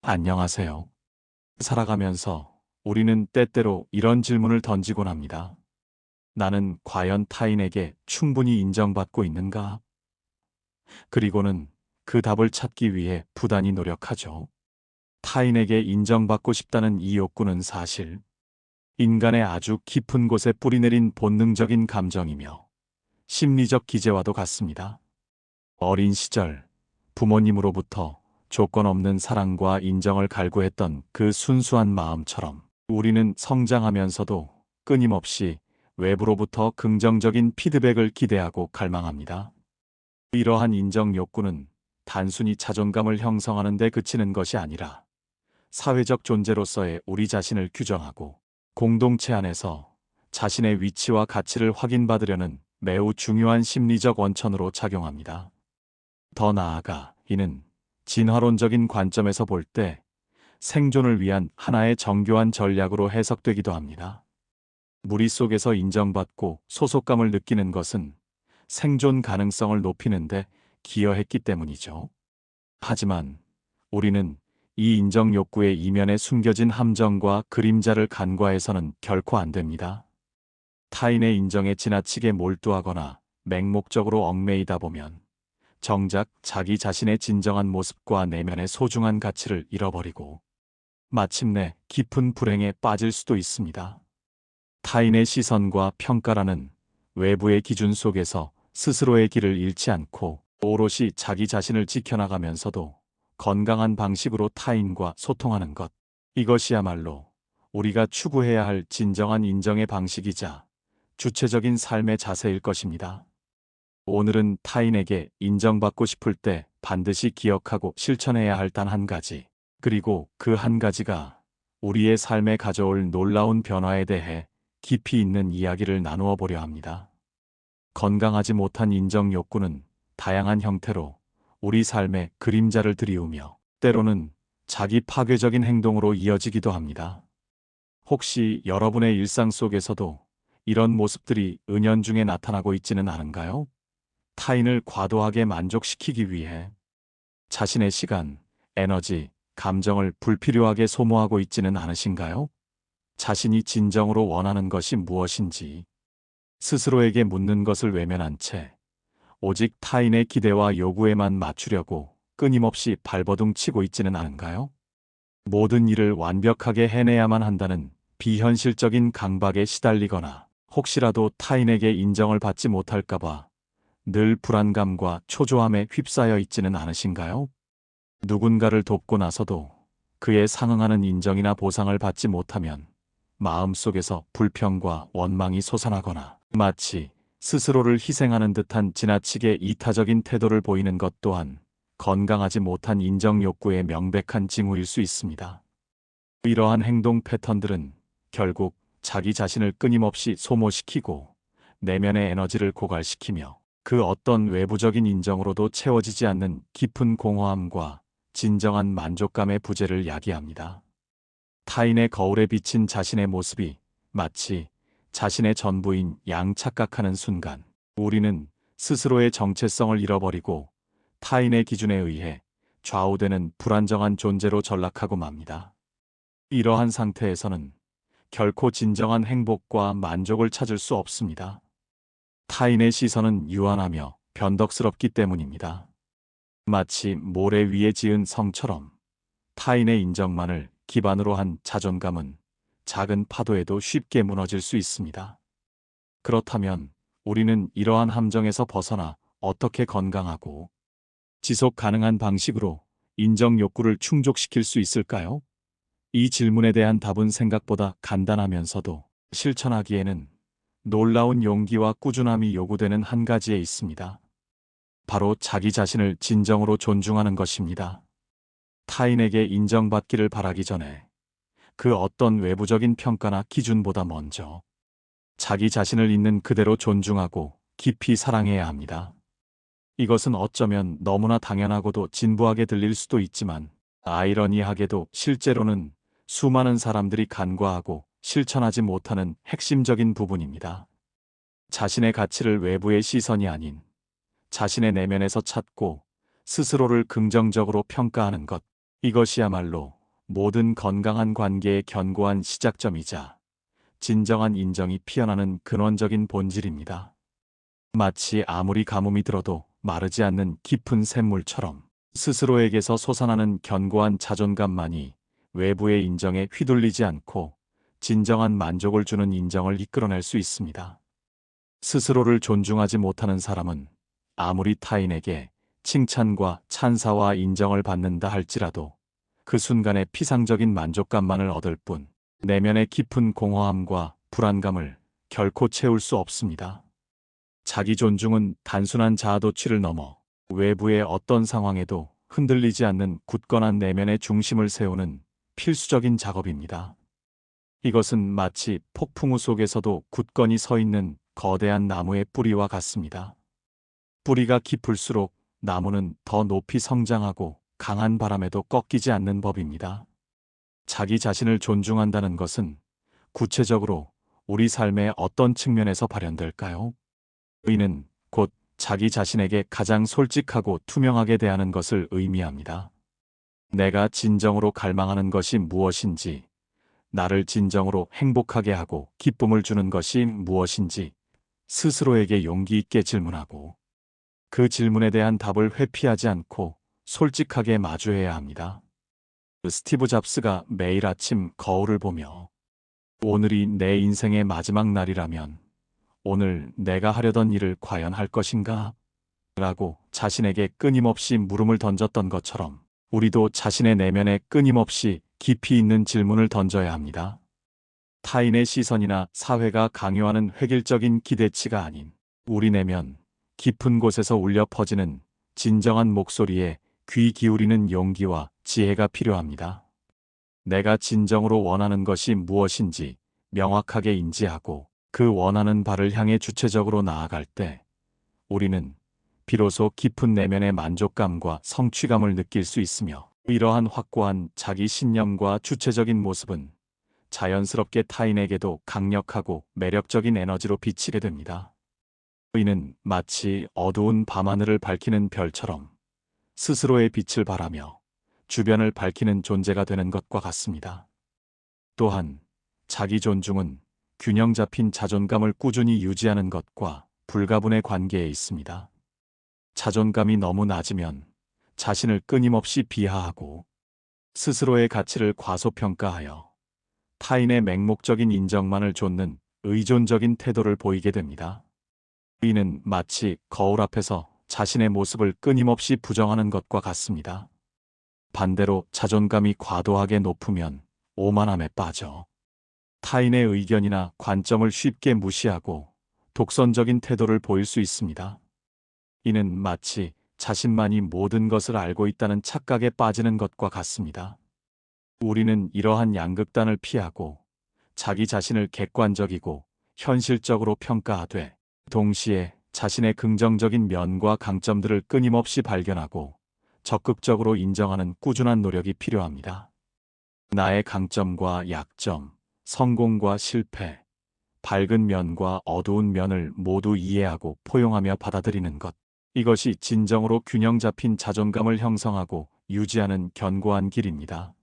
안녕하세요. 살아가면서 우리는 때때로 이런 질문을 던지곤 합니다. 나는 과연 타인에게 충분히 인정받고 있는가? 그리고는 그 답을 찾기 위해 부단히 노력하죠. 타인에게 인정받고 싶다는 이 욕구는 사실 인간의 아주 깊은 곳에 뿌리내린 본능적인 감정이며 심리적 기제와도 같습니다. 어린 시절 부모님으로부터 조건 없는 사랑과 인정을 갈구했던 그 순수한 마음처럼 우리는 성장하면서도 끊임없이 외부로부터 긍정적인 피드백을 기대하고 갈망합니다. 이러한 인정 욕구는 단순히 자존감을 형성하는 데 그치는 것이 아니라 사회적 존재로서의 우리 자신을 규정하고 공동체 안에서 자신의 위치와 가치를 확인받으려는 매우 중요한 심리적 원천으로 작용합니다. 더 나아가 이는 진화론적인 관점에서 볼 때 생존을 위한 하나의 정교한 전략으로 해석되기도 합니다. 무리 속에서 인정받고 소속감을 느끼는 것은 생존 가능성을 높이는 데 기여했기 때문이죠. 하지만 우리는 이 인정 욕구의 이면에 숨겨진 함정과 그림자를 간과해서는 결코 안 됩니다. 타인의 인정에 지나치게 몰두하거나 맹목적으로 얽매이다 보면 정작 자기 자신의 진정한 모습과 내면의 소중한 가치를 잃어버리고 마침내 깊은 불행에 빠질 수도 있습니다. 타인의 시선과 평가라는 외부의 기준 속에서 스스로의 길을 잃지 않고 오롯이 자기 자신을 지켜나가면서도 건강한 방식으로 타인과 소통하는 것. 이것이야말로 우리가 추구해야 할 진정한 인정의 방식이자 주체적인 삶의 자세일 것입니다. 오늘은 타인에게 인정받고 싶을 때 반드시 기억하고 실천해야 할 단 한 가지, 그리고 그 한 가지가 우리의 삶에 가져올 놀라운 변화에 대해 깊이 있는 이야기를 나누어 보려 합니다. 건강하지 못한 인정 욕구는 다양한 형태로 우리 삶에 그림자를 들이우며 때로는 자기 파괴적인 행동으로 이어지기도 합니다. 혹시 여러분의 일상 속에서도 이런 모습들이 은연중에 나타나고 있지는 않은가요? 타인을 과도하게 만족시키기 위해 자신의 시간, 에너지, 감정을 불필요하게 소모하고 있지는 않으신가요? 자신이 진정으로 원하는 것이 무엇인지 스스로에게 묻는 것을 외면한 채 오직 타인의 기대와 요구에만 맞추려고 끊임없이 발버둥 치고 있지는 않은가요? 모든 일을 완벽하게 해내야만 한다는 비현실적인 강박에 시달리거나 혹시라도 타인에게 인정을 받지 못할까봐 늘 불안감과 초조함에 휩싸여 있지는 않으신가요? 누군가를 돕고 나서도 그에 상응하는 인정이나 보상을 받지 못하면 마음속에서 불평과 원망이 솟아나거나 마치 스스로를 희생하는 듯한 지나치게 이타적인 태도를 보이는 것 또한 건강하지 못한 인정 욕구의 명백한 징후일 수 있습니다. 이러한 행동 패턴들은 결국 자기 자신을 끊임없이 소모시키고 내면의 에너지를 고갈시키며 그 어떤 외부적인 인정으로도 채워지지 않는 깊은 공허함과 진정한 만족감의 부재를 야기합니다. 타인의 거울에 비친 자신의 모습이 마치 자신의 전부인 양 착각하는 순간 우리는 스스로의 정체성을 잃어버리고 타인의 기준에 의해 좌우되는 불안정한 존재로 전락하고 맙니다. 이러한 상태에서는 결코 진정한 행복과 만족을 찾을 수 없습니다. 타인의 시선은 유한하며 변덕스럽기 때문입니다. 마치 모래 위에 지은 성처럼 타인의 인정만을 기반으로 한 자존감은 작은 파도에도 쉽게 무너질 수 있습니다. 그렇다면 우리는 이러한 함정에서 벗어나 어떻게 건강하고 지속 가능한 방식으로 인정 욕구를 충족시킬 수 있을까요? 이 질문에 대한 답은 생각보다 간단하면서도 실천하기에는 놀라운 용기와 꾸준함이 요구되는 한 가지에 있습니다. 바로 자기 자신을 진정으로 존중하는 것입니다. 타인에게 인정받기를 바라기 전에 그 어떤 외부적인 평가나 기준보다 먼저 자기 자신을 있는 그대로 존중하고 깊이 사랑해야 합니다. 이것은 어쩌면 너무나 당연하고도 진부하게 들릴 수도 있지만 아이러니하게도 실제로는 수많은 사람들이 간과하고 실천하지 못하는 핵심적인 부분입니다. 자신의 가치를 외부의 시선이 아닌 자신의 내면에서 찾고 스스로를 긍정적으로 평가하는 것, 이것이야말로 모든 건강한 관계의 견고한 시작점이자 진정한 인정이 피어나는 근원적인 본질입니다. 마치 아무리 가뭄이 들어도 마르지 않는 깊은 샘물처럼 스스로에게서 솟아나는 견고한 자존감만이 외부의 인정에 휘둘리지 않고 진정한 만족을 주는 인정을 이끌어낼 수 있습니다. 스스로를 존중하지 못하는 사람은 아무리 타인에게 칭찬과 찬사와 인정을 받는다 할지라도 그 순간의 피상적인 만족감만을 얻을 뿐 내면의 깊은 공허함과 불안감을 결코 채울 수 없습니다. 자기 존중은 단순한 자아도취를 넘어 외부의 어떤 상황에도 흔들리지 않는 굳건한 내면의 중심을 세우는 필수적인 작업입니다. 이것은 마치 폭풍우 속에서도 굳건히 서 있는 거대한 나무의 뿌리와 같습니다. 뿌리가 깊을수록 나무는 더 높이 성장하고 강한 바람에도 꺾이지 않는 법입니다. 자기 자신을 존중한다는 것은 구체적으로 우리 삶의 어떤 측면에서 발현될까요? 의는 곧 자기 자신에게 가장 솔직하고 투명하게 대하는 것을 의미합니다. 내가 진정으로 갈망하는 것이 무엇인지, 나를 진정으로 행복하게 하고 기쁨을 주는 것이 무엇인지 스스로에게 용기 있게 질문하고 그 질문에 대한 답을 회피하지 않고 솔직하게 마주해야 합니다. 스티브 잡스가 매일 아침 거울을 보며 오늘이 내 인생의 마지막 날이라면 오늘 내가 하려던 일을 과연 할 것인가? 라고 자신에게 끊임없이 물음을 던졌던 것처럼 우리도 자신의 내면에 끊임없이 깊이 있는 질문을 던져야 합니다. 타인의 시선이나 사회가 강요하는 획일적인 기대치가 아닌 우리 내면 깊은 곳에서 울려 퍼지는 진정한 목소리에 귀 기울이는 용기와 지혜가 필요합니다. 내가 진정으로 원하는 것이 무엇인지 명확하게 인지하고 그 원하는 바를 향해 주체적으로 나아갈 때 우리는 비로소 깊은 내면의 만족감과 성취감을 느낄 수 있으며 이러한 확고한 자기 신념과 주체적인 모습은 자연스럽게 타인에게도 강력하고 매력적인 에너지로 비치게 됩니다. 의는 마치 어두운 밤하늘을 밝히는 별처럼 스스로의 빛을 발하며 주변을 밝히는 존재가 되는 것과 같습니다. 또한 자기 존중은 균형 잡힌 자존감을 꾸준히 유지하는 것과 불가분의 관계에 있습니다. 자존감이 너무 낮으면 자신을 끊임없이 비하하고 스스로의 가치를 과소평가하여 타인의 맹목적인 인정만을 좇는 의존적인 태도를 보이게 됩니다. 의는 마치 거울 앞에서 자신의 모습을 끊임없이 부정하는 것과 같습니다. 반대로 자존감이 과도하게 높으면 오만함에 빠져 타인의 의견이나 관점을 쉽게 무시하고 독선적인 태도를 보일 수 있습니다. 이는 마치 자신만이 모든 것을 알고 있다는 착각에 빠지는 것과 같습니다. 우리는 이러한 양극단을 피하고 자기 자신을 객관적이고 현실적으로 평가하되 동시에 자신의 긍정적인 면과 강점들을 끊임없이 발견하고 적극적으로 인정하는 꾸준한 노력이 필요합니다. 나의 강점과 약점, 성공과 실패, 밝은 면과 어두운 면을 모두 이해하고 포용하며 받아들이는 것. 이것이 진정으로 균형 잡힌 자존감을 형성하고 유지하는 견고한 길입니다.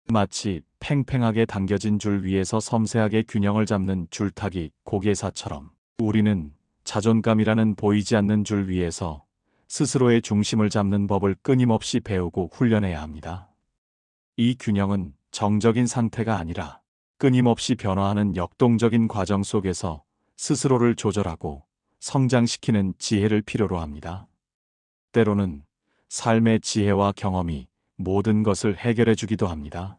마치 팽팽하게 당겨진 줄 위에서 섬세하게 균형을 잡는 줄타기 고개사처럼 우리는 자존감이라는 보이지 않는 줄 위에서 스스로의 중심을 잡는 법을 끊임없이 배우고 훈련해야 합니다. 이 균형은 정적인 상태가 아니라 끊임없이 변화하는 역동적인 과정 속에서 스스로를 조절하고 성장시키는 지혜를 필요로 합니다. 때로는 삶의 지혜와 경험이 모든 것을 해결해 주기도 합니다.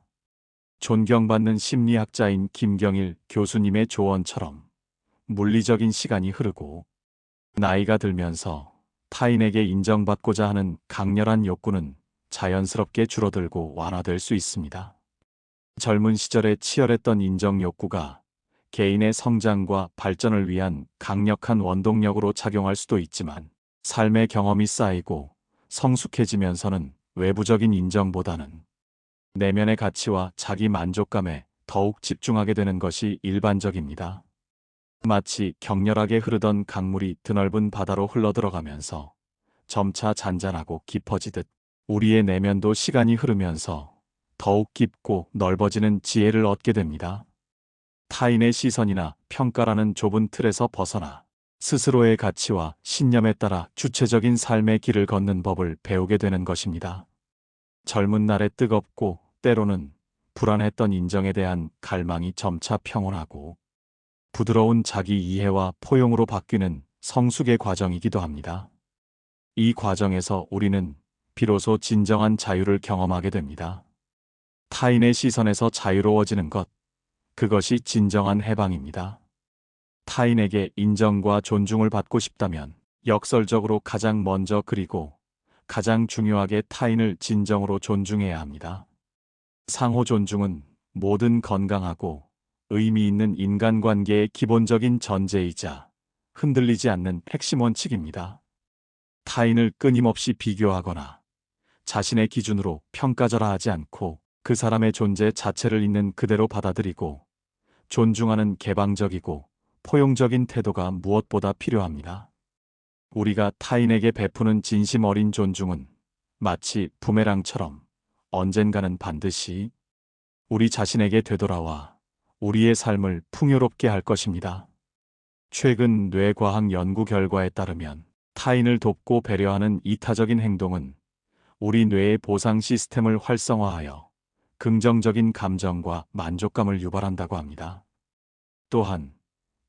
존경받는 심리학자인 김경일 교수님의 조언처럼 물리적인 시간이 흐르고 나이가 들면서 타인에게 인정받고자 하는 강렬한 욕구는 자연스럽게 줄어들고 완화될 수 있습니다. 젊은 시절에 치열했던 인정 욕구가 개인의 성장과 발전을 위한 강력한 원동력으로 작용할 수도 있지만 삶의 경험이 쌓이고 성숙해지면서는 외부적인 인정보다는 내면의 가치와 자기 만족감에 더욱 집중하게 되는 것이 일반적입니다. 마치 격렬하게 흐르던 강물이 드넓은 바다로 흘러들어가면서 점차 잔잔하고 깊어지듯 우리의 내면도 시간이 흐르면서 더욱 깊고 넓어지는 지혜를 얻게 됩니다. 타인의 시선이나 평가라는 좁은 틀에서 벗어나 스스로의 가치와 신념에 따라 주체적인 삶의 길을 걷는 법을 배우게 되는 것입니다. 젊은 날의 뜨겁고 때로는 불안했던 인정에 대한 갈망이 점차 평온하고 부드러운 자기 이해와 포용으로 바뀌는 성숙의 과정이기도 합니다. 이 과정에서 우리는 비로소 진정한 자유를 경험하게 됩니다. 타인의 시선에서 자유로워지는 것, 그것이 진정한 해방입니다. 타인에게 인정과 존중을 받고 싶다면 역설적으로 가장 먼저 그리고 가장 중요하게 타인을 진정으로 존중해야 합니다. 상호 존중은 모든 건강하고 의미 있는 인간관계의 기본적인 전제이자 흔들리지 않는 핵심 원칙입니다. 타인을 끊임없이 비교하거나 자신의 기준으로 평가절하하지 않고 그 사람의 존재 자체를 있는 그대로 받아들이고 존중하는 개방적이고 포용적인 태도가 무엇보다 필요합니다. 우리가 타인에게 베푸는 진심 어린 존중은 마치 부메랑처럼 언젠가는 반드시 우리 자신에게 되돌아와 우리의 삶을 풍요롭게 할 것입니다. 최근 뇌과학 연구 결과에 따르면 타인을 돕고 배려하는 이타적인 행동은 우리 뇌의 보상 시스템을 활성화하여 긍정적인 감정과 만족감을 유발한다고 합니다. 또한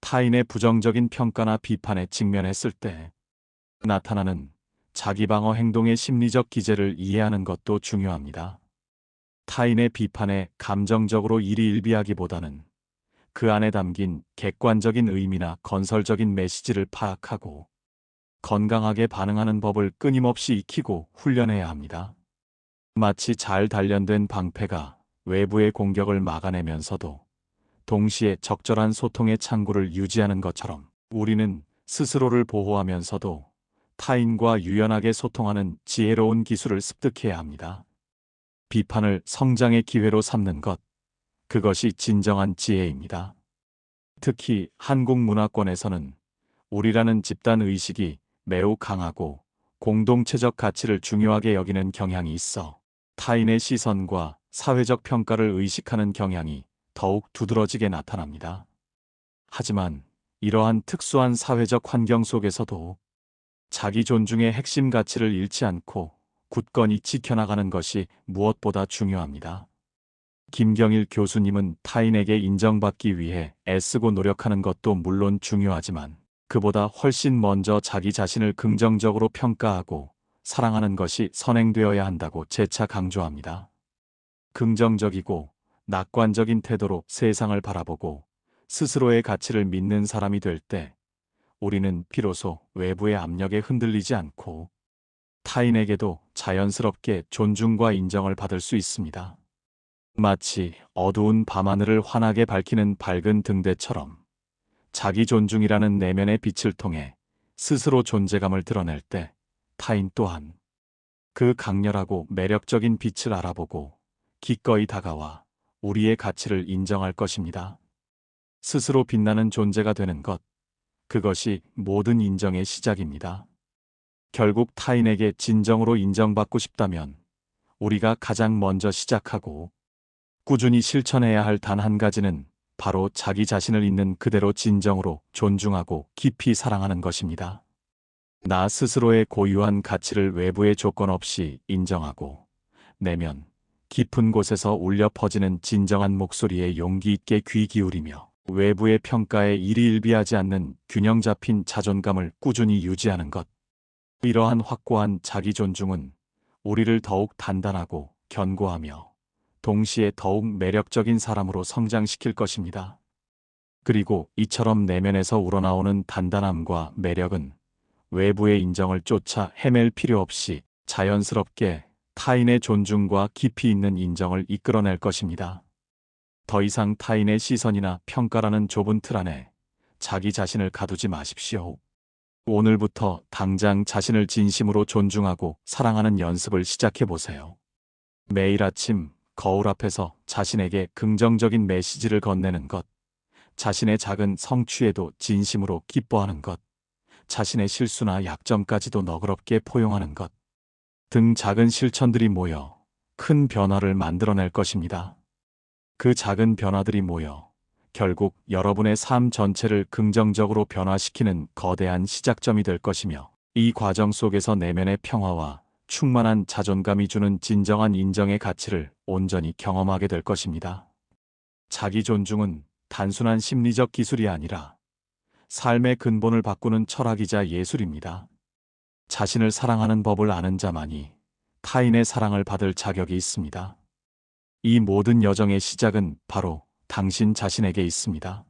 타인의 부정적인 평가나 비판에 직면했을 때 나타나는 자기방어 행동의 심리적 기제를 이해하는 것도 중요합니다. 타인의 비판에 감정적으로 일희일비하기보다는 그 안에 담긴 객관적인 의미나 건설적인 메시지를 파악하고 건강하게 반응하는 법을 끊임없이 익히고 훈련해야 합니다. 마치 잘 단련된 방패가 외부의 공격을 막아내면서도 동시에 적절한 소통의 창구를 유지하는 것처럼 우리는 스스로를 보호하면서도 타인과 유연하게 소통하는 지혜로운 기술을 습득해야 합니다. 비판을 성장의 기회로 삼는 것, 그것이 진정한 지혜입니다. 특히 한국 문화권에서는 우리라는 집단 의식이 매우 강하고 공동체적 가치를 중요하게 여기는 경향이 있어 타인의 시선과 사회적 평가를 의식하는 경향이 더욱 두드러지게 나타납니다. 하지만 이러한 특수한 사회적 환경 속에서도 자기 존중의 핵심 가치를 잃지 않고 굳건히 지켜나가는 것이 무엇보다 중요합니다. 김경일 교수님은 타인에게 인정받기 위해 애쓰고 노력하는 것도 물론 중요하지만 그보다 훨씬 먼저 자기 자신을 긍정적으로 평가하고 사랑하는 것이 선행되어야 한다고 재차 강조합니다. 긍정적이고 낙관적인 태도로 세상을 바라보고 스스로의 가치를 믿는 사람이 될 때 우리는 비로소 외부의 압력에 흔들리지 않고 타인에게도 자연스럽게 존중과 인정을 받을 수 있습니다. 마치 어두운 밤하늘을 환하게 밝히는 밝은 등대처럼 자기 존중이라는 내면의 빛을 통해 스스로 존재감을 드러낼 때 타인 또한 그 강렬하고 매력적인 빛을 알아보고 기꺼이 다가와 우리의 가치를 인정할 것입니다. 스스로 빛나는 존재가 되는 것, 그것이 모든 인정의 시작입니다. 결국 타인에게 진정으로 인정받고 싶다면 우리가 가장 먼저 시작하고 꾸준히 실천해야 할 단 한 가지는 바로 자기 자신을 있는 그대로 진정으로 존중하고 깊이 사랑하는 것입니다. 나 스스로의 고유한 가치를 외부의 조건 없이 인정하고 내면 깊은 곳에서 울려 퍼지는 진정한 목소리에 용기 있게 귀 기울이며 외부의 평가에 일희일비하지 않는 균형 잡힌 자존감을 꾸준히 유지하는 것. 이러한 확고한 자기 존중은 우리를 더욱 단단하고 견고하며 동시에 더욱 매력적인 사람으로 성장시킬 것입니다. 그리고 이처럼 내면에서 우러나오는 단단함과 매력은 외부의 인정을 쫓아 헤맬 필요 없이 자연스럽게 타인의 존중과 깊이 있는 인정을 이끌어낼 것입니다. 더 이상 타인의 시선이나 평가라는 좁은 틀 안에 자기 자신을 가두지 마십시오. 오늘부터 당장 자신을 진심으로 존중하고 사랑하는 연습을 시작해 보세요. 매일 아침 거울 앞에서 자신에게 긍정적인 메시지를 건네는 것, 자신의 작은 성취에도 진심으로 기뻐하는 것, 자신의 실수나 약점까지도 너그럽게 포용하는 것 등 작은 실천들이 모여 큰 변화를 만들어낼 것입니다. 그 작은 변화들이 모여 결국 여러분의 삶 전체를 긍정적으로 변화시키는 거대한 시작점이 될 것이며, 이 과정 속에서 내면의 평화와 충만한 자존감이 주는 진정한 인정의 가치를 온전히 경험하게 될 것입니다. 자기 존중은 단순한 심리적 기술이 아니라 삶의 근본을 바꾸는 철학이자 예술입니다. 자신을 사랑하는 법을 아는 자만이 타인의 사랑을 받을 자격이 있습니다. 이 모든 여정의 시작은 바로 당신 자신에게 있습니다.